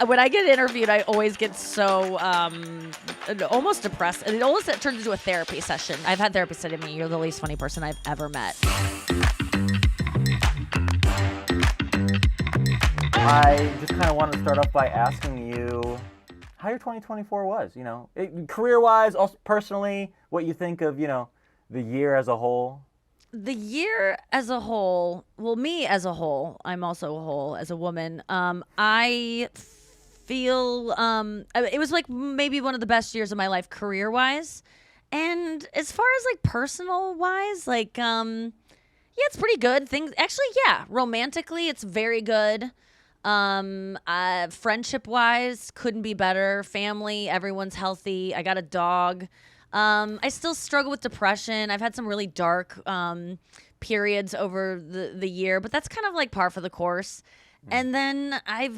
When I get interviewed, I always get so almost depressed. And it almost turns into a therapy session. I've had therapists say to me, "You're the least funny person I've ever met." I just kind of want to start off by asking you how your 2024 was, career-wise, also personally, what you think of, the year as a whole. The year as a whole, well, me as a whole, I'm also a whole as a woman. I feel it was like maybe one of the best years of my life career-wise. And as far as like personal-wise, like yeah, it's pretty good. Things actually, yeah, romantically, it's very good. Friendship wise, couldn't be better. Family, everyone's healthy. I got a dog. I still struggle with depression. I've had some really dark periods over the year, but that's kind of like par for the course. And then I've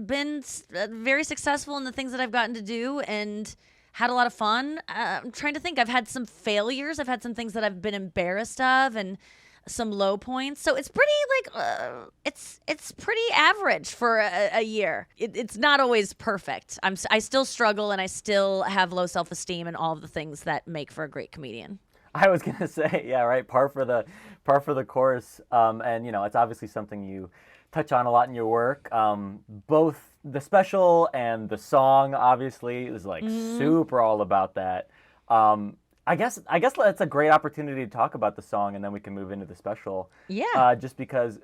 been very successful in the things that I've gotten to do and had a lot of fun. I'm trying to think. I've had some failures. I've had some things that I've been embarrassed of, and some low points. So it's pretty like it's pretty average for a year. It's not always perfect. I still struggle, and I still have low self-esteem, and all of the things that make for a great comedian. I was gonna say, yeah, right, par for the course. And it's obviously something you touch on a lot in your work. Both the special and the song, obviously, is like super all about that. I guess that's a great opportunity to talk about the song, and then we can move into the special. Yeah. Just because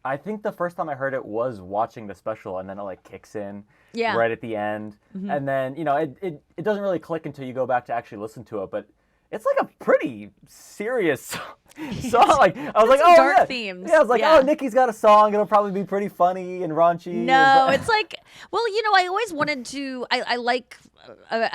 I think the first time I heard it was watching the special, and then it like kicks in right at the end, and then it doesn't really click until you go back to actually listen to it. But it's like a pretty serious song. Like I was like, oh dark yeah, themes. Yeah, I was like, oh, Nikki's got a song. It'll probably be pretty funny and raunchy. No, it's like, well, I always wanted to. I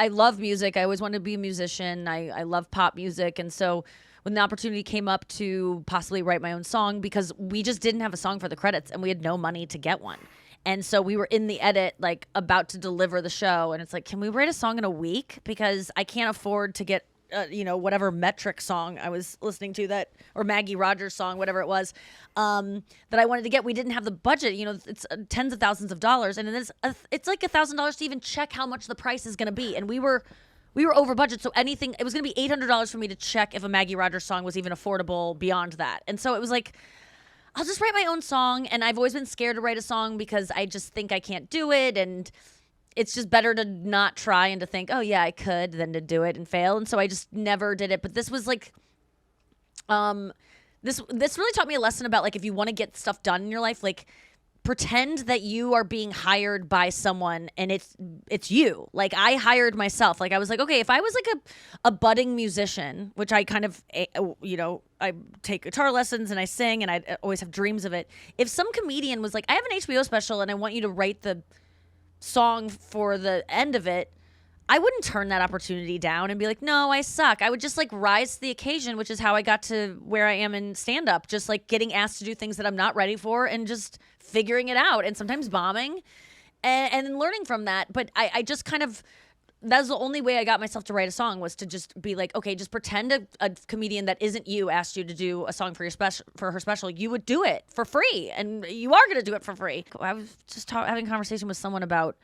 love music. I always wanted to be a musician. I love pop music, and so when the opportunity came up to possibly write my own song, because we just didn't have a song for the credits, and we had no money to get one. And so we were in the edit, like about to deliver the show, and it's like, can we write a song in a week? Because I can't afford to get whatever metric song I was listening to or Maggie Rogers song, whatever it was, that I wanted to get. We didn't have the budget. It's tens of thousands of dollars, and it's like $1,000 to even check how much the price is going to be. And we were over budget, so it was going to be $800 for me to check if a Maggie Rogers song was even affordable beyond that. And so it was like, I'll just write my own song. And I've always been scared to write a song because I just think I can't do it, and it's just better to not try and to think, oh yeah, I could, than to do it and fail. And so I just never did it. But this was like, this really taught me a lesson about, like, if you want to get stuff done in your life, like, pretend that you are being hired by someone, and it's you. Like, I hired myself. Like, I was like, okay, if I was like a budding musician, which I kind of, I take guitar lessons and I sing, and I always have dreams of it. If some comedian was like, I have an HBO special and I want you to write the song for the end of it, I wouldn't turn that opportunity down and be like, no, I suck. I would just like rise to the occasion, which is how I got to where I am in stand-up, just like getting asked to do things that I'm not ready for and just figuring it out, and sometimes bombing and then learning from that. But I just kind of, that was the only way I got myself to write a song, was to just be like, okay, just pretend a comedian that isn't you asked you to do a song for her special. You would do it for free, and you are going to do it for free. I was just having a conversation with someone about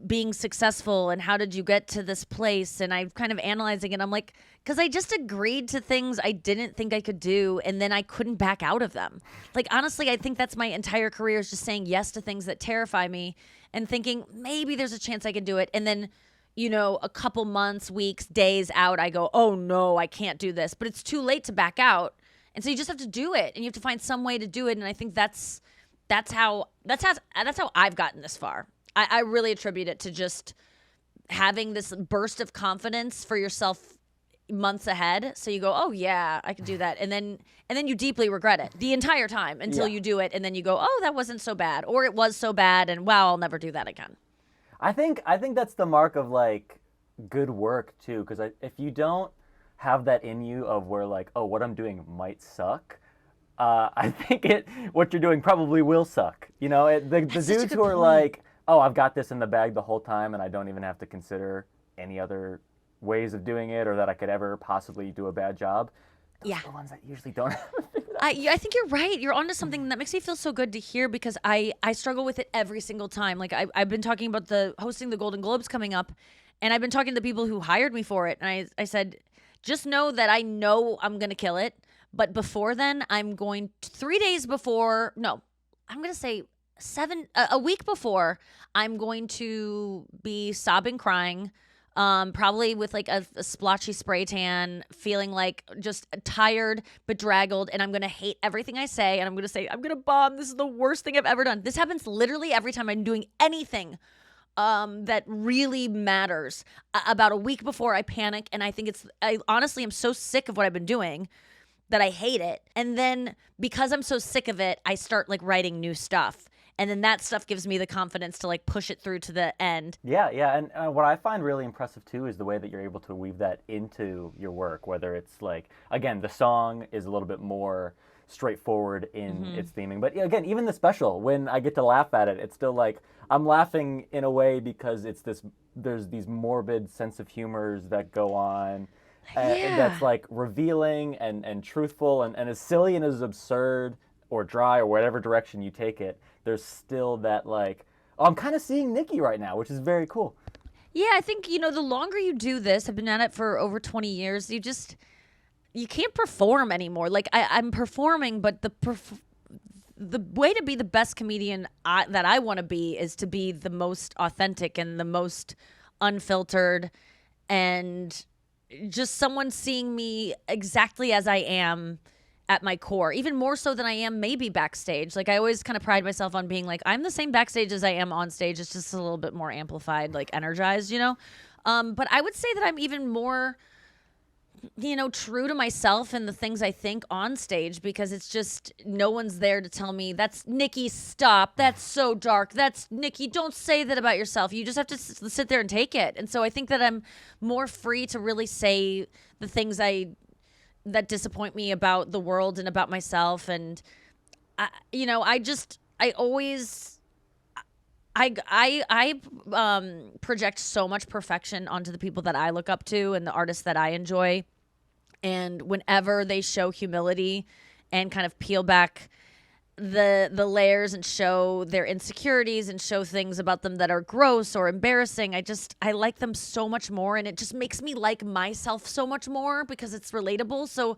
being successful and how did you get to this place, and I'm kind of analyzing it. I'm like, because I just agreed to things I didn't think I could do, and then I couldn't back out of them. Like, honestly, I think that's my entire career, is just saying yes to things that terrify me and thinking maybe there's a chance I can do it. And then, a couple months, weeks, days out, I go, oh no, I can't do this. But it's too late to back out. And so you just have to do it, and you have to find some way to do it. And I think that's how I've gotten this far. I really attribute it to just having this burst of confidence for yourself months ahead. So you go, oh yeah, I can do that. And then you deeply regret it the entire time until you do it. And then you go, oh, that wasn't so bad. Or it was so bad, and wow, I'll never do that again. I think that's the mark of like good work too. Because if you don't have that in you of where like, oh, what I'm doing might suck, I think what you're doing probably will suck. The dudes who are like, oh, I've got this in the bag the whole time, and I don't even have to consider any other ways of doing it, or that I could ever possibly do a bad job. Those are the ones that usually don't have it figured I think you're right. You're onto something that makes me feel so good to hear because I struggle with it every single time. Like I've been talking about the hosting the Golden Globes coming up, and I've been talking to the people who hired me for it, and I said, just know that I know I'm gonna kill it, but before then, I'm going 3 days before. No, I'm gonna say a week before. I'm going to be sobbing, crying. Probably with like a splotchy spray tan, feeling like just tired, bedraggled, and I'm gonna hate everything I say, and I'm gonna say, I'm gonna bomb. This is the worst thing I've ever done. This happens literally every time I'm doing anything that really matters. About a week before, I panic, and I honestly am so sick of what I've been doing that I hate it. And then because I'm so sick of it, I start like writing new stuff. And then that stuff gives me the confidence to like push it through to the end. Yeah, yeah, and what I find really impressive too is the way that you're able to weave that into your work. Whether it's like, again, the song is a little bit more straightforward in its theming, but again, even the special, when I get to laugh at it, it's still like I'm laughing in a way because there's these morbid sense of humors that go on. Yeah. That's like revealing and truthful and as silly and as absurd or dry or whatever direction you take it, there's still that like, oh, I'm kind of seeing Nikki right now, which is very cool. Yeah, I think, the longer you do this, I've been at it for over 20 years, you can't perform anymore. Like I'm performing, but the way to be the best comedian that I want to be is to be the most authentic and the most unfiltered, and just someone seeing me exactly as I am at my core, even more so than I am maybe backstage. Like I always kind of pride myself on being like, I'm the same backstage as I am on stage. It's just a little bit more amplified, like energized, But I would say that I'm even more, true to myself and the things I think on stage, because it's just no one's there to tell me, that's Nikki, stop. That's so dark. That's Nikki, don't say that about yourself. You just have to sit there and take it. And so I think that I'm more free to really say the things that disappoint me about the world and about myself. And I project so much perfection onto the people that I look up to and the artists that I enjoy. And whenever they show humility and kind of peel back the layers and show their insecurities and show things about them that are gross or embarrassing, I like them so much more, and it just makes me like myself so much more because it's relatable. So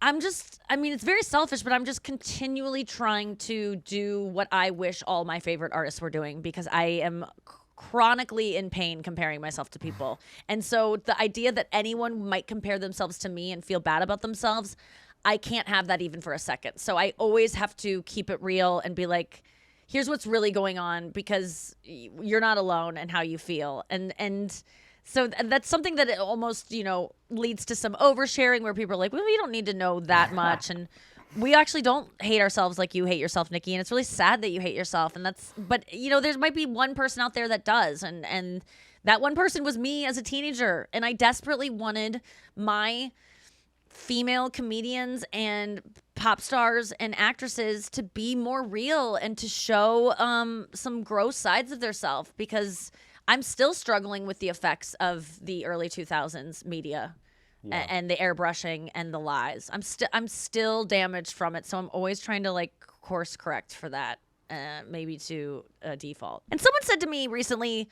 it's very selfish, but I'm just continually trying to do what I wish all my favorite artists were doing, because I am chronically in pain comparing myself to people. And so the idea that anyone might compare themselves to me and feel bad about themselves, I can't have that even for a second. So I always have to keep it real and be like, here's what's really going on, because you're not alone in how you feel. And so that's something that it almost, leads to some oversharing where people are like, well, you don't need to know that much. And we actually don't hate ourselves like you hate yourself, Nikki. And it's really sad that you hate yourself. But there might be one person out there that does. And that one person was me as a teenager. And I desperately wanted my female comedians and pop stars and actresses to be more real and to show some gross sides of themselves, because I'm still struggling with the effects of the early 2000s media. Yeah. And the airbrushing and the lies. I'm still damaged from it, so I'm always trying to like course correct for that, maybe to default. And someone said to me recently,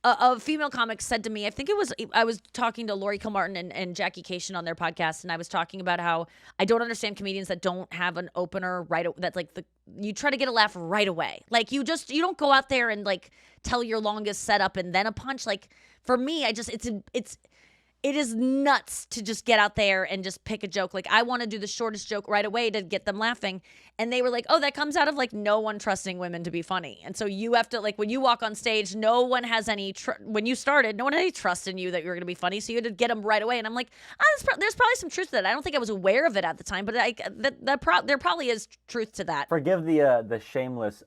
a female comic said to me, I was talking to Lori Kilmartin and Jackie Cation on their podcast, and I was talking about how I don't understand comedians that don't have an opener that's like you try to get a laugh right away. Like you don't go out there and like tell your longest setup and then a punch. Like for me, it is nuts to just get out there and just pick a joke. Like I want to do the shortest joke right away to get them laughing. And they were like, oh, that comes out of like no one trusting women to be funny. And so you have to, like, when you walk on stage, no one has any, when you started, no one had any trust in you that you were going to be funny. So you had to get them right away. And I'm like, there's probably some truth to that. I don't think I was aware of it at the time, but there probably is truth to that. Forgive the shameless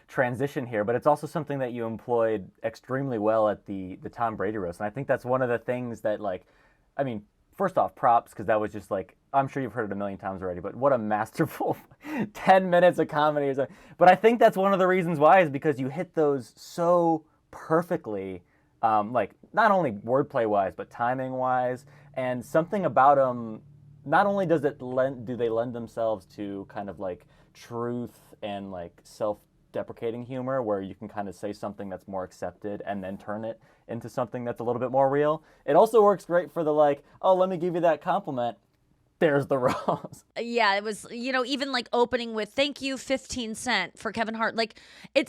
transition here, but it's also something that you employed extremely well at the Tom Brady roast. And I think that's one of the things that, like, I mean, first off, props, because that was just like, I'm sure you've heard it a million times already, but what a masterful 10 minutes of comedy. But I think that's one of the reasons why, is because you hit those so perfectly, like not only wordplay wise, but timing wise, and something about them not only do they lend themselves to kind of like truth and like self-deprecating humor where you can kind of say something that's more accepted and then turn it into something that's a little bit more real. It also works great for the like, oh, let me give you that compliment. There's the rose. Yeah, it was, even like opening with "Thank you, 15 Cent" for Kevin Hart. Like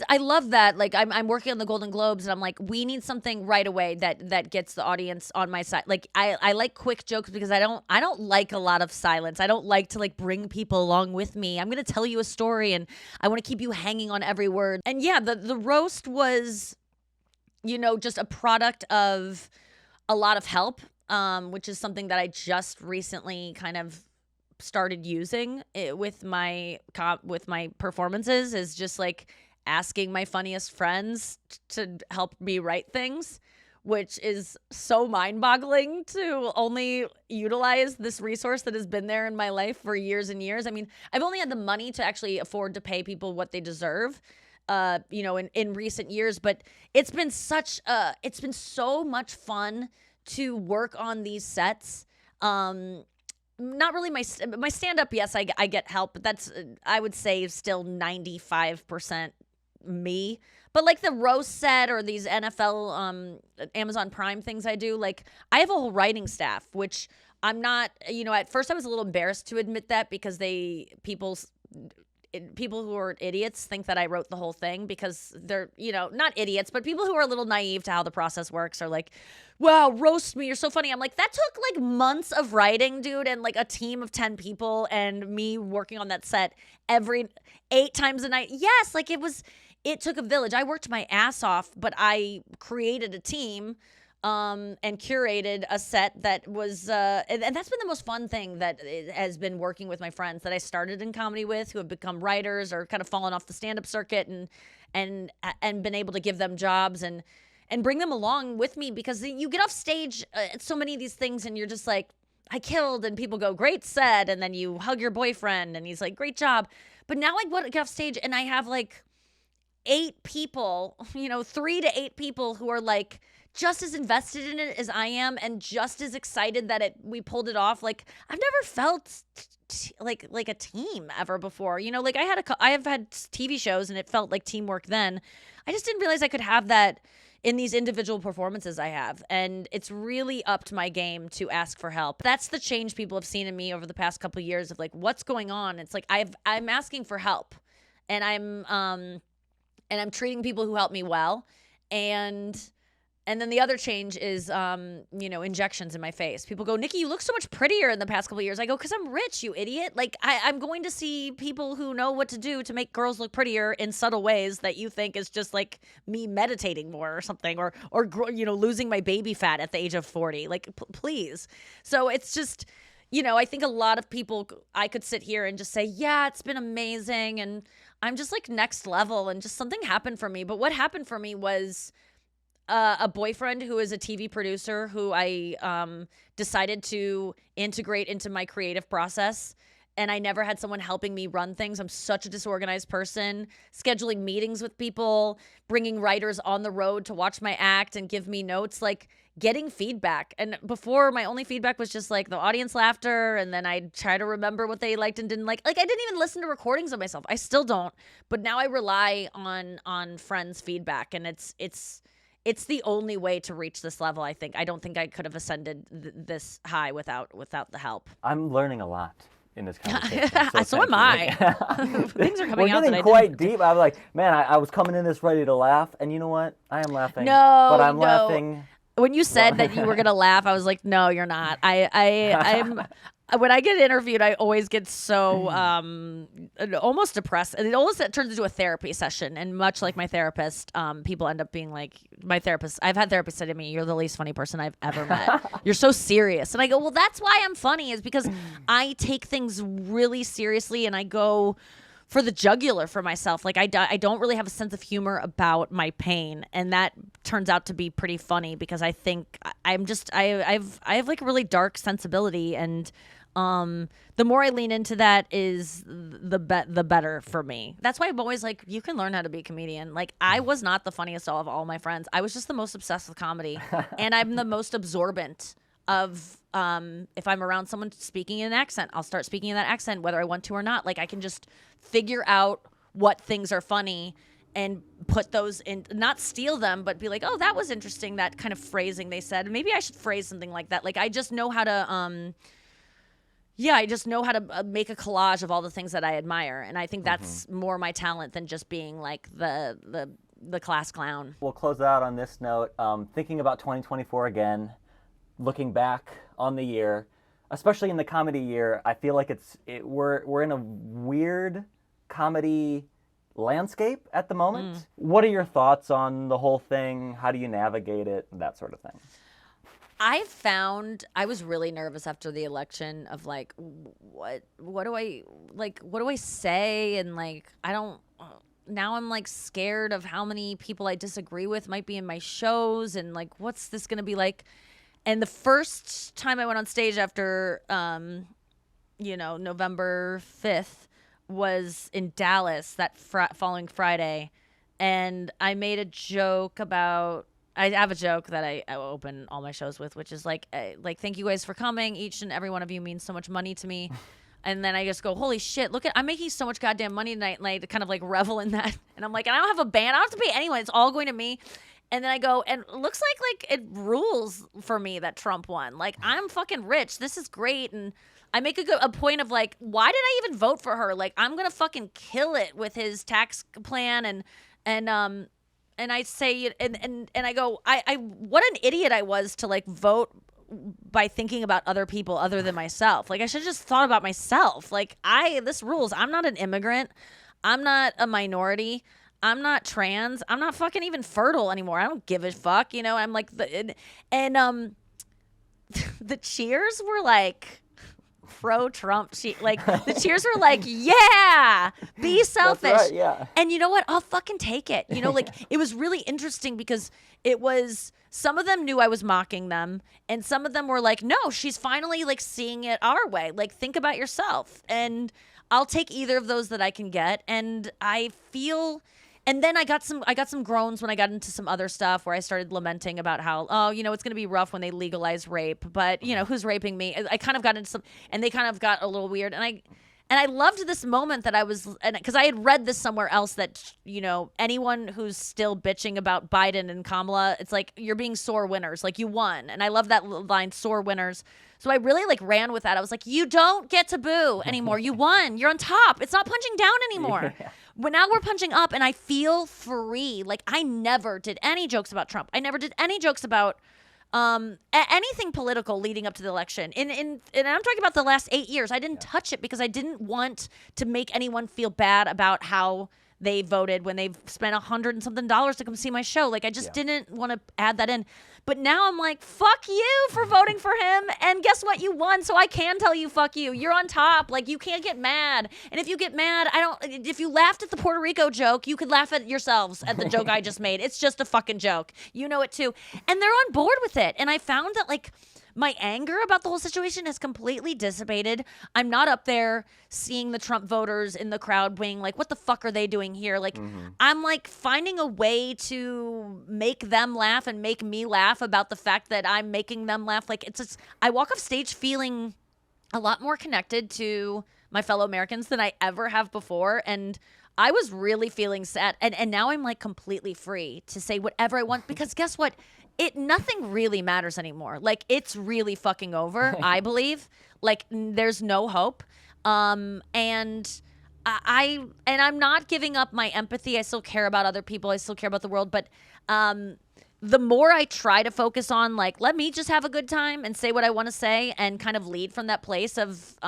I love that. Like I'm working on the Golden Globes and I'm like, we need something right away that gets the audience on my side. Like I like quick jokes because I don't like a lot of silence. I don't like to like bring people along with me. I'm gonna tell you a story and I want to keep you hanging on every word. And yeah, the roast was, just a product of a lot of help. Which is something that I just recently kind of started using with my performances, is just like asking my funniest friends to help me write things, which is so mind-boggling to only utilize this resource that has been there in my life for years and years. I mean, I've only had the money to actually afford to pay people what they deserve, in recent years, but it's been so much fun to work on these sets. Not really my stand-up. Yes, I get help, but that's, I would say, still 95% me. But like the roast set or these NFL Amazon Prime things I do, like I have a whole writing staff, which I'm not, at first I was a little embarrassed to admit that because people who are idiots think that I wrote the whole thing because they're, not idiots, but people who are a little naive to how the process works are like, wow, roast me, you're so funny. I'm like, that took like months of writing, dude, and like a team of 10 people and me working on that set every 8 times a night. Yes, like it took a village. I worked my ass off, but I created a team and curated a set that was, and that's been the most fun thing that has been working with my friends that I started in comedy with, who have become writers or kind of fallen off the stand-up circuit, and been able to give them jobs and bring them along with me, because you get off stage at so many of these things and you're just like, I killed, and people go, great set, and then you hug your boyfriend and he's like, great job. But now I get off stage and I have like 8 people, 3 to 8 people who are like just as invested in it as I am and just as excited that we pulled it off. Like I've never felt like a team ever before. Like I have had TV shows and it felt like teamwork then. I just didn't realize I could have that in these individual performances I have. And it's really upped my game to ask for help. That's the change people have seen in me over the past couple of years of like, what's going on? It's like I'm asking for help, and I'm treating people who help me well. And then the other change is, injections in my face. People go, Nikki, you look so much prettier in the past couple of years. I go, because I'm rich, you idiot. Like, I'm going to see people who know what to do to make girls look prettier in subtle ways that you think is just like me meditating more or something, or losing my baby fat at the age of 40. Like, please. So it's just, I think a lot of people, I could sit here and just say, yeah, it's been amazing, and I'm just like next level, and just something happened for me. But what happened for me was a boyfriend who is a TV producer who I decided to integrate into my creative process. And I never had someone helping me run things. I'm such a disorganized person, scheduling meetings with people, bringing writers on the road to watch my act and give me notes, like getting feedback. And before, my only feedback was just like the audience laughter. And then I'd try to remember what they liked and didn't like. Like I didn't even listen to recordings of myself. I still don't. But now I rely on friends' feedback. And it's the only way to reach this level, I think. I don't think I could have ascended this high without the help. I'm learning a lot in this conversation. So am I. Things are coming out that I didn't. We're getting quite deep. I'm like, man, I was coming in this ready to laugh, and you know what? I am laughing. No, but I'm laughing. When you said that you were gonna laugh, I was like, no, you're not. I'm. When I get interviewed, I always get so almost depressed, and it almost turns into a therapy session. And much like my therapist, people end up being like, my therapist. I've had therapists say to me, "You're the least funny person I've ever met. You're so serious." And I go, "Well, that's why I'm funny, is because I take things really seriously, and I go for the jugular for myself. Like I don't really have a sense of humor about my pain, and that turns out to be pretty funny because I think I have like a really dark sensibility, and the more I lean into that is the better for me. That's why I'm always like, you can learn how to be a comedian. Like I was not the funniest of all my friends. I was just the most obsessed with comedy, and I'm the most absorbent of if I'm around someone speaking in an accent, I'll start speaking in that accent whether I want to or not. Like I can just figure out what things are funny and put those in, not steal them, but be like, oh, that was interesting, that kind of phrasing they said. Maybe I should phrase something like that. Like I just know how to I just know how to make a collage of all the things that I admire, and I think that's more my talent than just being like the class clown. We'll close out on this note. Thinking about 2024 again, looking back on the year, especially in the comedy year, I feel like we're in a weird comedy landscape at the moment. What are your thoughts on the whole thing? How do you navigate it? That sort of thing. I found I was really nervous after the election of like, what do I say? And like, I don't, now I'm like scared of how many people I disagree with might be in my shows, and like, what's this going to be like? And the first time I went on stage after, November 5th was in Dallas that following Friday. And I made a joke about, I have a joke that I open all my shows with, which is like, thank you guys for coming. Each and every one of you means so much money to me. And then I just go, holy shit, I'm making so much goddamn money tonight. And I kind of like revel in that. And I'm like, and I don't have a band. I don't have to pay anyone. It's all going to me. And then I go, and it looks like it rules for me that Trump won. Like, I'm fucking rich. This is great. And I make a point of like, why did I even vote for her? Like, I'm going to fucking kill it with his tax plan. And I say, and I go, I what an idiot I was to like vote by thinking about other people other than myself. Like I should have just thought about myself. Like this rules. I'm not an immigrant. I'm not a minority. I'm not trans. I'm not fucking even fertile anymore. I don't give a fuck. I'm like the cheers were like pro-Trump. The cheers were like, yeah, be selfish. That's right, yeah. And you know what? I'll fucking take it. It was really interesting because it was, some of them knew I was mocking them, and some of them were like, no, she's finally like seeing it our way. Like, think about yourself. And I'll take either of those that I can get. And I feel, and then I got some groans when I got into some other stuff where I started lamenting about how, it's going to be rough when they legalize rape, but who's raping me? I kind of got into some, and they kind of got a little weird. And I loved this moment that I was, because I had read this somewhere else that, anyone who's still bitching about Biden and Kamala, it's like, you're being sore winners. Like, you won. And I love that line, sore winners. So I really like ran with that. I was like, you don't get to boo anymore. You won. You're on top. It's not punching down anymore. Yeah. But now we're punching up, and I feel free. Like, I never did any jokes about Trump. I never did any jokes about anything political leading up to the election. And I'm talking about the last 8 years. I didn't touch it because I didn't want to make anyone feel bad about how they voted when they've spent $100 and something to come see my show. Like, I just didn't want to add that in. But now I'm like, fuck you for voting for him. And guess what? You won. So I can tell you, fuck you. You're on top. Like, you can't get mad. And if you get mad, if you laughed at the Puerto Rico joke, you could laugh at yourselves at the joke I just made. It's just a fucking joke. You know it too. And they're on board with it. And I found that, like, my anger about the whole situation has completely dissipated. I'm not up there seeing the Trump voters in the crowd being like, what the fuck are they doing here? Like, I'm like finding a way to make them laugh and make me laugh about the fact that I'm making them laugh. Like, it's just, I walk off stage feeling a lot more connected to my fellow Americans than I ever have before. And I was really feeling sad. And now I'm like completely free to say whatever I want, because guess what? Nothing really matters anymore. Like, it's really fucking over, I believe. Like, there's no hope. And I'm not giving up my empathy. I still care about other people. I still care about the world. But the more I try to focus on, like, let me just have a good time and say what I want to say and kind of lead from that place of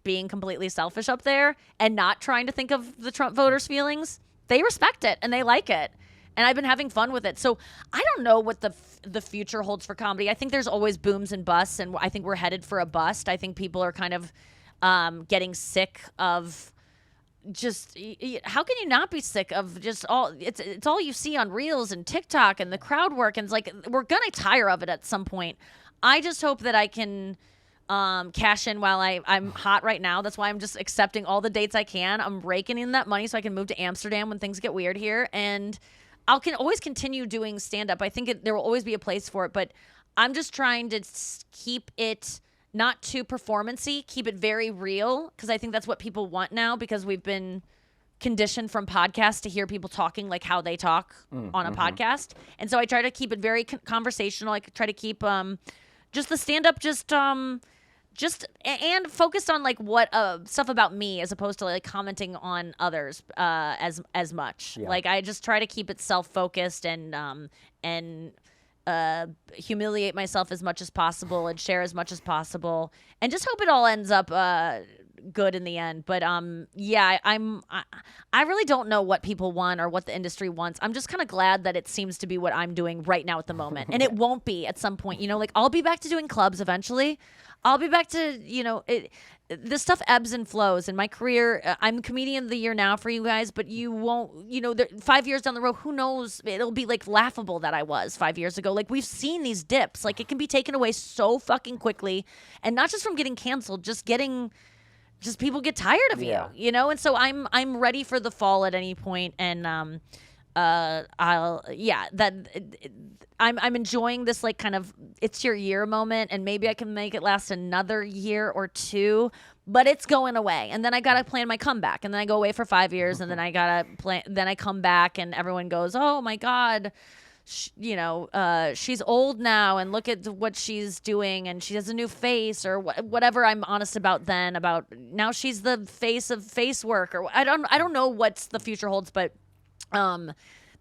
being completely selfish up there and not trying to think of the Trump voters' feelings, they respect it and they like it. And I've been having fun with it. So I don't know what the future holds for comedy. I think there's always booms and busts, and I think we're headed for a bust. I think people are kind of getting sick of just, how can you not be sick of just all, it's all you see on Reels and TikTok and the crowd work, and it's like, we're going to tire of it at some point. I just hope that I can cash in while I'm hot right now. That's why I'm just accepting all the dates I can. I'm raking in that money so I can move to Amsterdam when things get weird here, and I can always continue doing stand-up. I think there will always be a place for it, but I'm just trying to keep it not too performancy, keep it very real, because I think that's what people want now, because we've been conditioned from podcasts to hear people talking like how they talk on a podcast. And so I try to keep it very conversational. I try to keep just the stand-up just and focused on like what stuff about me, as opposed to like commenting on others as much. Yeah. Like I just try to keep it self-focused and humiliate myself as much as possible and share as much as possible, and just hope it all ends up good in the end. But yeah, I really don't know what people want or what the industry wants. I'm just kind of glad that it seems to be what I'm doing right now at the moment, and it won't be at some point. You know, like I'll be back to doing clubs eventually. I'll be back to, you know, this stuff ebbs and flows in my career. I'm comedian of the year now for you guys, but you won't, you know, 5 years down the road, who knows? It'll be like laughable that I was 5 years ago. Like we've seen these dips. Like it can be taken away so fucking quickly, and not just from getting canceled, just people get tired of you know? And so I'm ready for the fall at any point, and I'm enjoying this like kind of it's your year moment, and maybe I can make it last another year or two, but it's going away. And then I gotta plan my comeback, and then I go away for 5 years, and then I gotta plan. Then I come back, and everyone goes, "Oh my God, she's old now, and look at what she's doing, and she has a new face," or whatever I'm honest about then. About now, she's the face of face work, or I don't know what's the future holds, but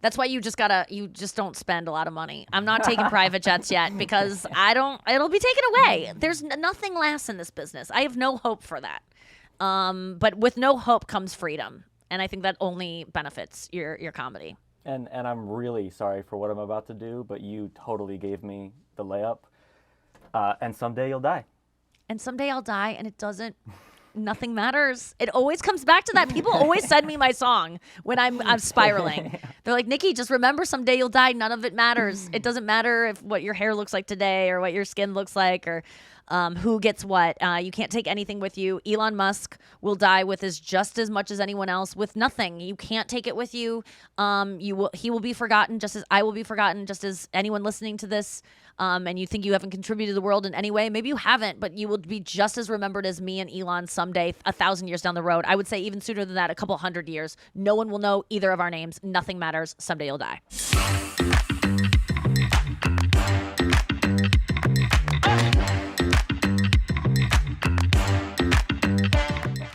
that's why you just don't spend a lot of money. I'm not taking private jets yet, because it'll be taken away. There's nothing lasts in this business. I have no hope for that. But with no hope comes freedom. And I think that only benefits your comedy. And I'm really sorry for what I'm about to do, but you totally gave me the layup. And someday you'll die. And someday I'll die, and it doesn't. Nothing matters. It always comes back to that. People always send me my song when I'm spiraling. They're like, Nikki, just remember someday you'll die. None of it matters. It doesn't matter what your hair looks like today, or what your skin looks like, or who gets what. You can't take anything with you. Elon Musk will die with just as much as anyone else with nothing. You can't take it with you. He will be forgotten, just as I will be forgotten, just as anyone listening to this. And you think you haven't contributed to the world in any way, maybe you haven't, but you will be just as remembered as me and Elon someday, 1,000 years down the road. I would say even sooner than that, a couple 100 years. No one will know either of our names. Nothing matters. Someday you'll die.